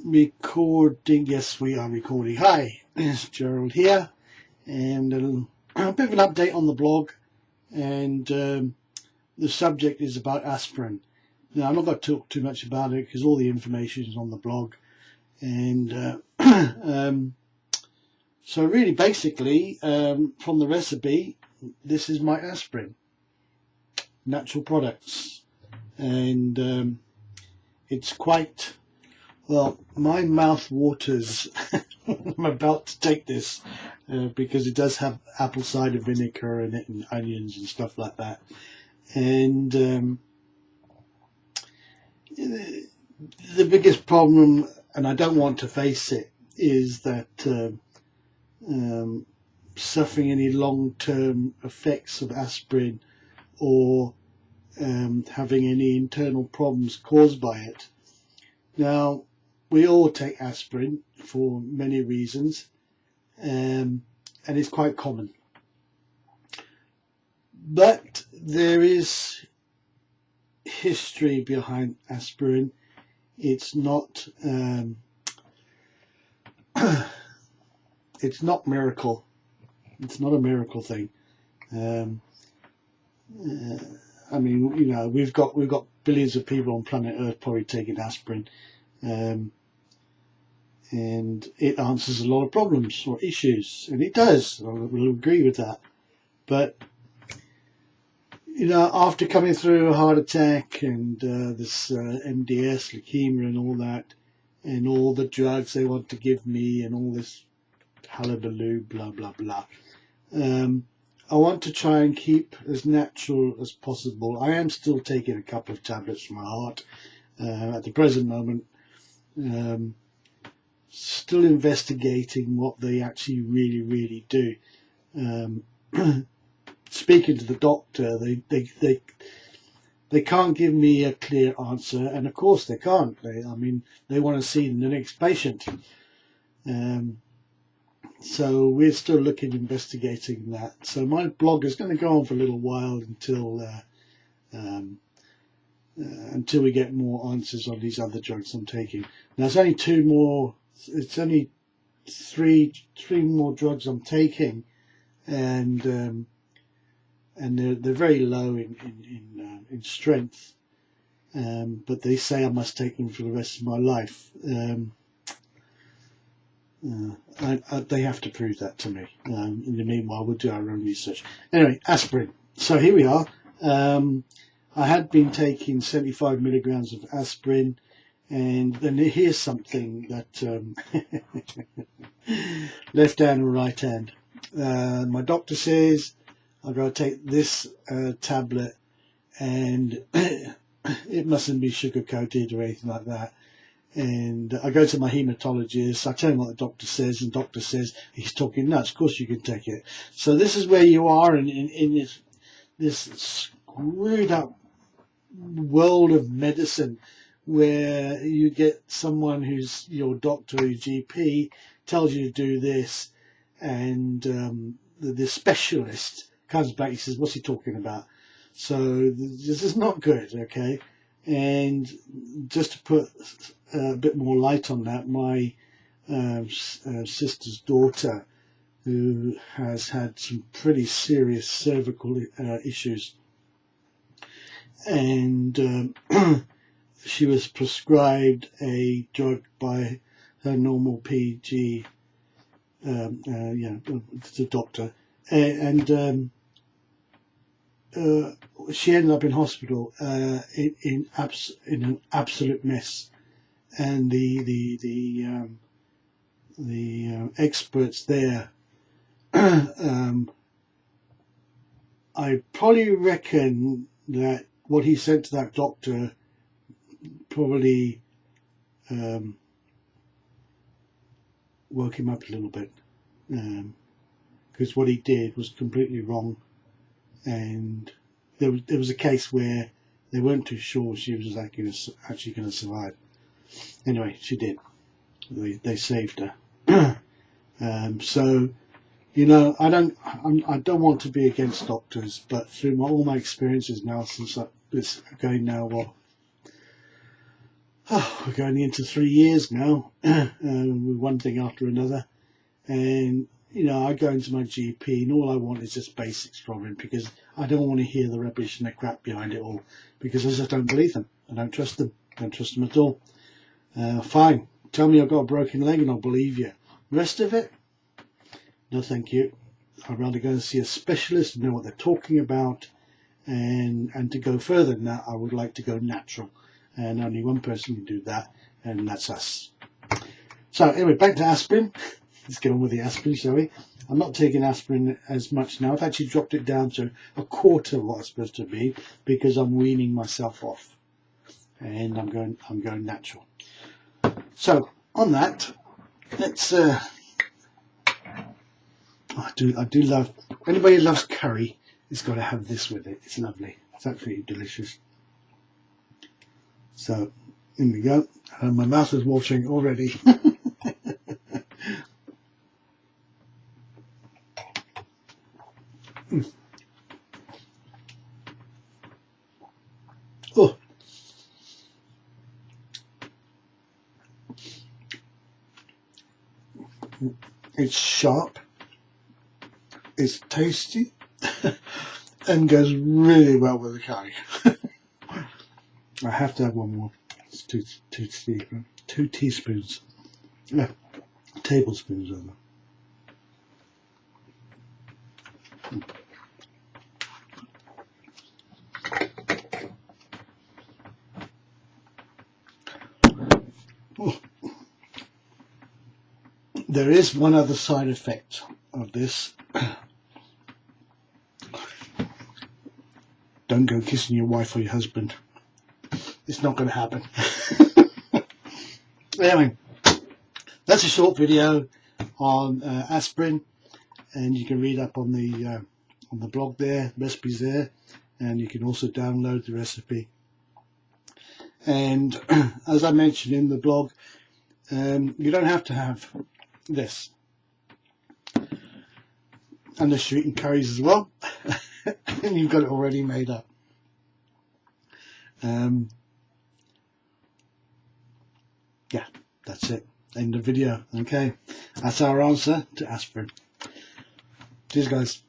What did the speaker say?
Recording, yes, we are recording. Hi, it's Gerald here, and a bit of an update on the blog. And the subject is about aspirin. Now, I'm not going to talk too much about it because all the information is on the blog. And so, really, basically, from the recipe, this is my aspirin, natural products, and it's quite. Well, my mouth waters. I'm about to take this because it does have apple cider vinegar in it and onions and stuff like that. And the biggest problem, and I don't want to face it, is that suffering any long-term effects of aspirin or having any internal problems caused by it. Now, we all take aspirin for many reasons, and it's quite common. But there is history behind aspirin. It's not it's not miracle. It's not a miracle thing. I mean, you know, we've got billions of people on planet Earth probably taking aspirin. And it answers a lot of problems or issues, and it does. I will agree with that. But you know, after coming through a heart attack and this MDS, leukemia, and all that, and all the drugs they want to give me, and all this hullabaloo, blah blah blah, I want to try and keep as natural as possible. I am still taking a couple of tablets for my heart at the present moment. Still investigating what they actually really do. Speaking to the doctor, they can't give me a clear answer, and of course they can't. They want to see the next patient. So we're still investigating that. So my blog is going to go on for a little while until we get more answers on these other drugs I'm taking. Now it's only two more. It's only three more drugs I'm taking, and they're very low in strength. But they say I must take them for the rest of my life. They have to prove that to me. In the meanwhile, we'll do our own research. Anyway, aspirin. So here we are. I had been taking 75 milligrams of aspirin, and then here's something that left hand and right hand. My doctor says I've got to take this tablet, and it mustn't be sugar coated or anything like that. And I go to my hematologist, I tell him what the doctor says, and the doctor says he's talking nuts. Of course you can take it. So this is where you are in this screwed up world of medicine, where you get someone who's your doctor, your GP, tells you to do this, and the specialist comes back and says, what's he talking about? So this is not good, okay? And just to put a bit more light on that, my sister's daughter, who has had some pretty serious cervical issues, and she was prescribed a drug by her normal PG, the doctor, and she ended up in hospital in an absolute mess, and the experts there, I probably reckon that what he said to that doctor probably woke him up a little bit, because what he did was completely wrong, and there was a case where they weren't too sure she was actually going to survive. Anyway, she did. They saved her. So, you know, I don't want to be against doctors, but through all my experiences now, since it's going now, what, Oh, we're going into 3 years now, with one thing after another. And, you know, I go into my GP and all I want is just basics from him, because I don't want to hear the rubbish and the crap behind it all, because I just don't believe them. I don't trust them. I don't trust them at all. Fine. Tell me I've got a broken leg and I'll believe you. The rest of it, no thank you. I'd rather go and see a specialist and know what they're talking about. And to go further than that, I would like to go natural. And only one person can do that, and that's us. So anyway, back to aspirin. Let's get on with the aspirin, shall we? I'm not taking aspirin as much now. I've actually dropped it down to a quarter of what it's supposed to be, because I'm weaning myself off. And I'm going natural. So on that, let's I do love, anybody who loves curry has got to have this with it. It's lovely. It's absolutely delicious. So in we go. And my mouth is watering already. Oh, it's sharp, it's tasty, and goes really well with the curry. I have to have one more. It's two teaspoons. Yeah, tablespoons of them. Oh. There is one other side effect of this. Don't go kissing your wife or your husband. It's not going to happen. Anyway, that's a short video on aspirin, and you can read up on the blog there, recipes there, and you can also download the recipe. And as I mentioned in the blog, you don't have to have this unless you're eating curries as well, and you've got it already made up. Yeah, that's it. End of video. Okay, that's our answer to aspirin. Cheers, guys.